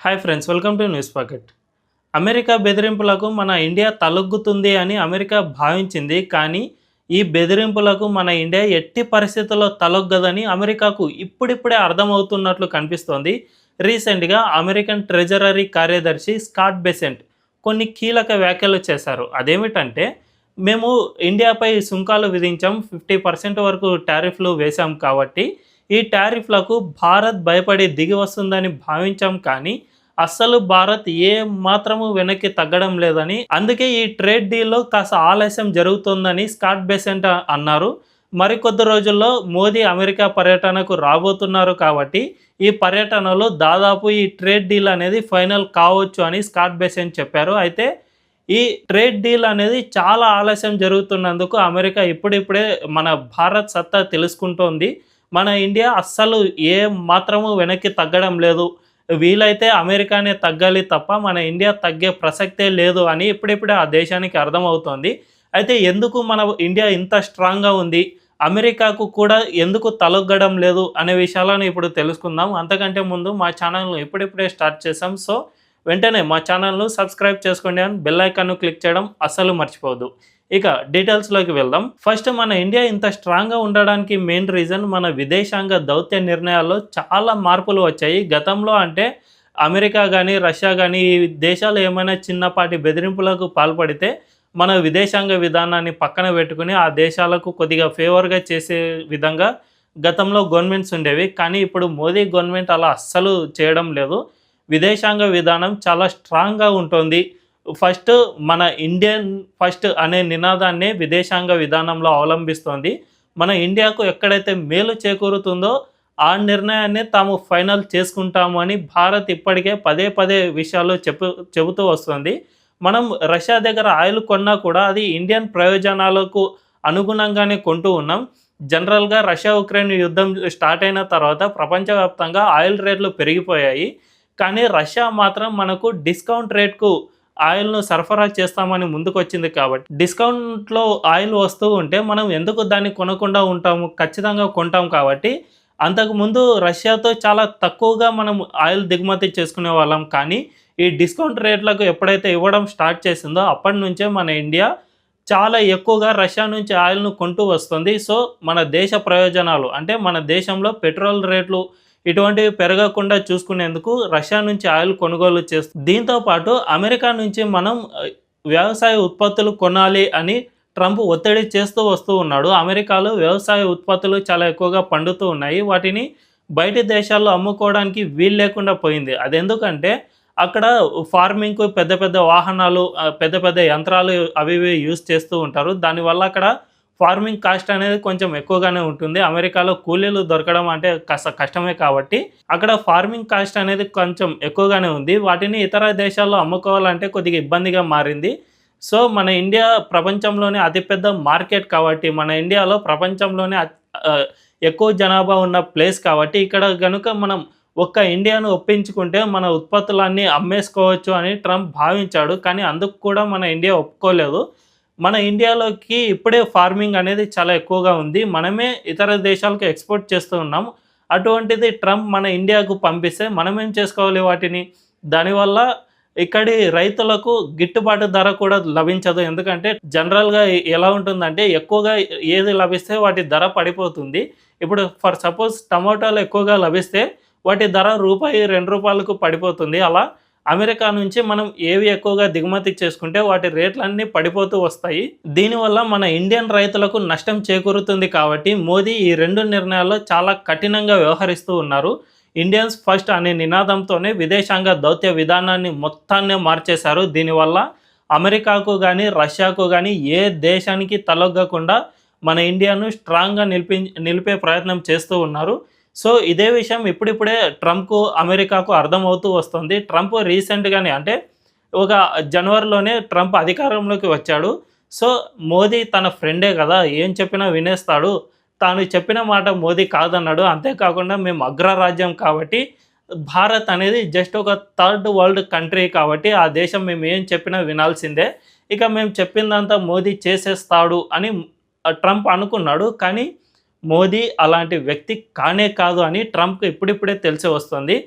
Hi friends, welcome to news pocket. America బెదిరింపులకు మన India తలొగ్గుతుంది అని అమెరికా భావించింది. కానీ ఈ బెదిరింపులకు మన ఇండియా ఎట్టి పరిస్థితుల్లో తలొగ్గదని అమెరికాకు ఇప్పుడిప్పుడే అర్థమవుతున్నట్లు కనిపిస్తోంది. రీసెంట్గా అమెరికన్ ట్రెజరీ కార్యదర్శి స్కాట్ బెసెంట్ కొన్ని కీలక వ్యాఖ్యలు చేశారు. అదేమిటంటే, మేము ఇండియాపై సుంకాలు విధించాం, 50% వరకు టారిఫ్లు వేశాం కాబట్టి ఈ టారిఫ్లకు భారత్ భయపడి దిగి వస్తుందని భావించాం. కానీ అస్సలు భారత్ ఏ మాత్రము వెనక్కి తగ్గడం లేదని, అందుకే ఈ ట్రేడ్ డీల్లో కాస్త ఆలస్యం జరుగుతుందని స్కాట్ బెసెంట్ అన్నారు. మరికొద్ది రోజుల్లో మోదీ అమెరికా పర్యటనకు రాబోతున్నారు కాబట్టి ఈ పర్యటనలో దాదాపు ఈ ట్రేడ్ డీల్ అనేది ఫైనల్ కావచ్చు అని స్కాట్ బెసెంట్ చెప్పారు. అయితే ఈ ట్రేడ్ డీల్ అనేది చాలా ఆలస్యం జరుగుతున్నందుకు అమెరికా ఇప్పుడిప్పుడే మన భారత్ సత్తా తెలుసుకుంటోంది. మన ఇండియా అస్సలు ఏ మాత్రము వెనక్కి తగ్గడం లేదు, వీలైతే అమెరికానే తగ్గాలి తప్ప మన ఇండియా తగ్గే ప్రసక్తే లేదు అని ఇప్పుడిప్పుడే ఆ దేశానికి అర్థమవుతోంది. అయితే ఎందుకు మన ఇండియా ఇంత స్ట్రాంగ్గా ఉంది, అమెరికాకు కూడా ఎందుకు తలొగ్గడం లేదు అనే విషయాలను ఇప్పుడు తెలుసుకుందాం. అంతకంటే ముందు మా ఛానల్ను ఇప్పుడిప్పుడే స్టార్ట్ చేసాం. సో వెంటనే మా ఛానల్ను సబ్స్క్రైబ్ చేసుకోండి అని బెల్ ఐకాన్ను క్లిక్ చేయడం అస్సలు మర్చిపోవద్దు. ఇక డీటెయిల్స్లోకి వెళ్దాం. ఫస్ట్, మన ఇండియా ఇంత స్ట్రాంగ్గా ఉండడానికి మెయిన్ రీజన్ మన విదేశాంగ దౌత్య నిర్ణయాల్లో చాలా మార్పులు వచ్చాయి. గతంలో అంటే అమెరికా కానీ రష్యా కానీ ఈ దేశాలు ఏమైనా చిన్నపాటి బెదిరింపులకు పాల్పడితే మన విదేశాంగ విధానాన్ని పక్కన పెట్టుకుని ఆ దేశాలకు కొద్దిగా ఫేవర్గా చేసే విధంగా గతంలో గవర్నమెంట్స్ ఉండేవి. కానీ ఇప్పుడు మోదీ గవర్నమెంట్ అలా అస్సలు చేయడం లేదు. విదేశాంగ విధానం చాలా స్ట్రాంగ్గా ఉంటుంది. ఫస్ట్ మన ఇండియన్ ఫస్ట్ అనే నినాదాన్ని విదేశాంగ విధానంలో అవలంబిస్తోంది. మన ఇండియాకు ఎక్కడైతే మేలు చేకూరుతుందో ఆ నిర్ణయాన్ని తాము ఫైనల్ చేసుకుంటాము అని భారత్ ఇప్పటికే పదే పదే విషయాలు చెబుతూ వస్తుంది. మనం రష్యా దగ్గర ఆయిల్ కొన్నా కూడా అది ఇండియన్ ప్రయోజనాలకు అనుగుణంగానే కొంటూ ఉన్నాం. జనరల్గా రష్యా ఉక్రెయిన్ యుద్ధం స్టార్ట్ అయిన తర్వాత ప్రపంచవ్యాప్తంగా ఆయిల్ రేట్లు పెరిగిపోయాయి. కానీ రష్యా మాత్రం మనకు డిస్కౌంట్ రేట్కు ఆయిల్ను సరఫరా చేస్తామని ముందుకు వచ్చింది. కాబట్టి డిస్కౌంట్లో ఆయిల్ వస్తూ ఉంటే మనం ఎందుకు దాన్ని కొనకుండా ఉంటాము, ఖచ్చితంగా కొంటాం. కాబట్టి అంతకుముందు రష్యాతో చాలా తక్కువగా మనం ఆయిల్ దిగుమతి చేసుకునే వాళ్ళం. కానీ ఈ డిస్కౌంట్ రేట్లకు ఎప్పుడైతే ఇవ్వడం స్టార్ట్ చేసిందో అప్పటి నుంచే మన ఇండియా చాలా ఎక్కువగా రష్యా నుంచి ఆయిల్ను కొంటూ వస్తుంది. సో మన దేశ ప్రయోజనాలు అంటే మన దేశంలో పెట్రోల్ రేట్లు ఇటువంటివి పెరగకుండా చూసుకునేందుకు రష్యా నుంచి ఆయిల్ కొనుగోలు చేస్తుంది. దీంతోపాటు అమెరికా నుంచి మనం వ్యవసాయ ఉత్పత్తులు కొనాలి అని ట్రంప్ ఒత్తిడి చేస్తూ వస్తూ ఉన్నాడు. అమెరికాలో వ్యవసాయ ఉత్పత్తులు చాలా ఎక్కువగా పండుతూ ఉన్నాయి. వాటిని బయట దేశాల్లో అమ్ముకోవడానికి వీలు లేకుండా పోయింది. అదెందుకంటే అక్కడ ఫార్మింగ్కు పెద్ద పెద్ద వాహనాలు, పెద్ద పెద్ద యంత్రాలు అవి యూజ్ చేస్తూ ఉంటారు. దానివల్ల అక్కడ ఫార్మింగ్ కాస్ట్ అనేది కొంచెం ఎక్కువగానే ఉంటుంది. అమెరికాలో కూలీలు దొరకడం అంటే కాస్త కష్టమే కాబట్టి అక్కడ ఫార్మింగ్ కాస్ట్ అనేది కొంచెం ఎక్కువగానే ఉంది. వాటిని ఇతర దేశాల్లో అమ్ముకోవాలంటే కొద్దిగా ఇబ్బందిగా మారింది. సో మన ఇండియా ప్రపంచంలోనే అతిపెద్ద మార్కెట్ కాబట్టి, మన ఇండియాలో ప్రపంచంలోనే ఎక్కువ జనాభా ఉన్న ప్లేస్ కాబట్టి ఇక్కడ కనుక మనం ఒక్క ఇండియాను ఒప్పించుకుంటే మన ఉత్పత్తులన్నీ అమ్మేసుకోవచ్చు అని ట్రంప్ భావించాడు. కానీ అందుకు కూడా మన ఇండియా ఒప్పుకోలేదు. మన ఇండియాలోకి ఇప్పుడే ఫార్మింగ్ అనేది చాలా ఎక్కువగా ఉంది. మనమే ఇతర దేశాలకు ఎక్స్పోర్ట్ చేస్తూ ఉన్నాం. అటువంటిది ట్రంప్ మన ఇండియాకు పంపిస్తే మనం ఏం చేసుకోవాలి వాటిని? దానివల్ల ఇక్కడి రైతులకు గిట్టుబాటు ధర కూడా లభించదు. ఎందుకంటే జనరల్గా ఎలా ఉంటుందంటే ఎక్కువగా ఏది లభిస్తే వాటి ధర పడిపోతుంది. ఇప్పుడు ఫర్ సపోజ్ టమాటాలు ఎక్కువగా లభిస్తే వాటి ధర రూపాయి 2 రూపాయలకు పడిపోతుంది. అలా అమెరికా నుంచి మనం ఏవి ఎక్కువగా దిగుమతి చేసుకుంటే వాటి రేట్లన్నీ పడిపోతూ వస్తాయి. దీనివల్ల మన ఇండియన్ రైతులకు నష్టం చేకూరుతుంది. కాబట్టి మోదీ ఈ 2 నిర్ణయాల్లో చాలా కఠినంగా వ్యవహరిస్తూ ఉన్నారు. ఇండియన్స్ ఫస్ట్ అనే నినాదంతోనే విదేశాంగ దౌత్య విధానాన్ని మొత్తాన్నే మార్చేశారు. దీనివల్ల అమెరికాకు కానీ రష్యాకు కానీ ఏ దేశానికి తలొగ్గకుండా మన ఇండియాను స్ట్రాంగ్గా నిలిపే ప్రయత్నం చేస్తూ ఉన్నారు. సో ఇదే విషయం ఇప్పుడిప్పుడే ట్రంప్కు అమెరికాకు అర్థమవుతూ వస్తుంది. ట్రంప్ రీసెంట్గానే అంటే ఒక జనవరిలోనే ట్రంప్ అధికారంలోకి వచ్చాడు. సో మోదీ తన ఫ్రెండే కదా, ఏం చెప్పినా వినేస్తాడు, తాను చెప్పిన మాట మోదీ కాదన్నాడు. అంతేకాకుండా మేము అగ్రరాజ్యం కాబట్టి భారత్ అనేది జస్ట్ ఒక థర్డ్ వరల్డ్ కంట్రీ కాబట్టి ఆ దేశం మేము ఏం చెప్పినా వినాల్సిందే, ఇక మేము చెప్పిందంతా మోదీ చేసేస్తాడు అని ట్రంప్ అనుకున్నాడు. కానీ మోదీ అలాంటి వ్యక్తి కానే కాదు అని ట్రంప్కి ఇప్పుడిప్పుడే తెలిసి వస్తుంది.